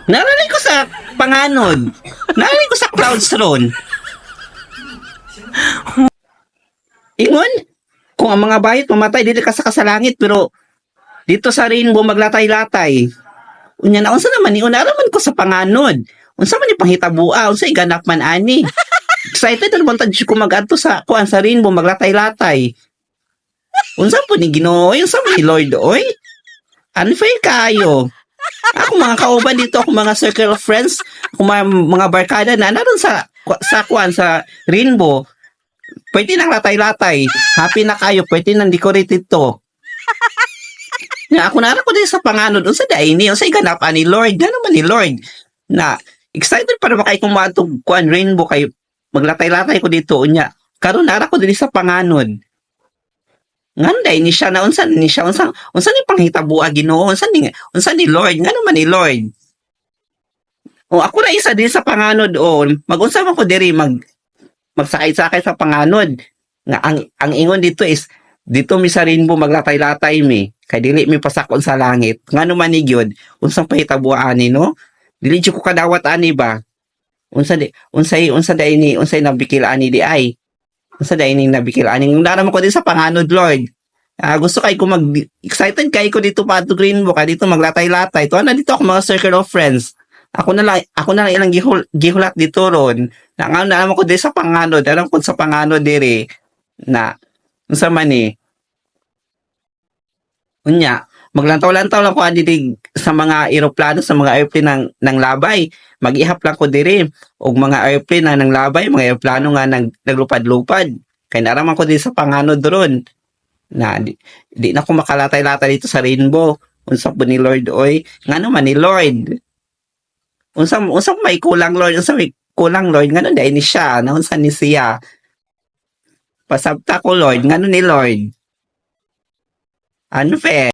Narinig ko sa panganod. Narinig ko sa clouds ron. Ingon, kung ang mga bayot mamatay dili ka sa kasalangit pero dito sa rainbow maglatay-latay. Unya na unsa naman ni unaraman ko sa panganod. Unsa man ni panghitabua, unsa ganap man ani. Excited na naman tadyo ko magadto sa kuan sa rainbow maglatay-latay. Unsa po ni Ginoo, unsa man ni Lord oy? Unfair kayo. Ako mga kauban dito, ako mga circle of friends, ako mga barkada na naroon sa kuan sa rainbow. Pwede nang latay-latay. Happy na kayo, pwede nang decorated to. Na ako nara ko din sa panganod, unsa dai ni, unsa ganap ani Lord, gano man ni Lord. Na excited para makay kumatog kuan rainbow kay maglatay-latay ko dito unya. Karon nara ko din sa panganod. Nganday ni siya na unsa ni siya unsa ni panghitabo Ginoo, unsa ni Lord, ngano man ni Lord. O ako na isa din sa panganod o magunsa man ko diri magsakay-sakay sa panganod. Nga ang ingon dito is dito mi sa rainbow maglatay-latay mi kay dili mi pasakon sa langit. Ngano man ni gyud unsang pahitabo ani no? Dili jud ko kadawat ani ba? Unsay nabikil ani di ay. Unsay dai ning nabikil ani naraman ko din sa panganod Lord. Gusto kay ko excited kay ko dito pa to Greenbook dito maglatay-latay. To na dito ako mga circle of friends. Ako na lang ilang gihulat dito ron. Na naman ko din sa panganod, alam ko sa panganod dire na unsa man ni. Unya, maglantaw-lantaw lang ko adidig sa mga eroplano, sa mga airplane ng labay. Mag-ihap lang ko diri og mga airplane na ng labay, mga eroplano nga naglupad-lupad. Kay naraman ko din sa panganod ron na di na ko makalatay-latay dito sa rainbow. Unsa po ni Lord oy? Ngano man ni Lord? Unsa may kulang Lord? Unsa may kulang Lord? Ngano dai ni siya? Na unsa ni siya? Pasabta ko Lord, ngano ni Lord? Unfair.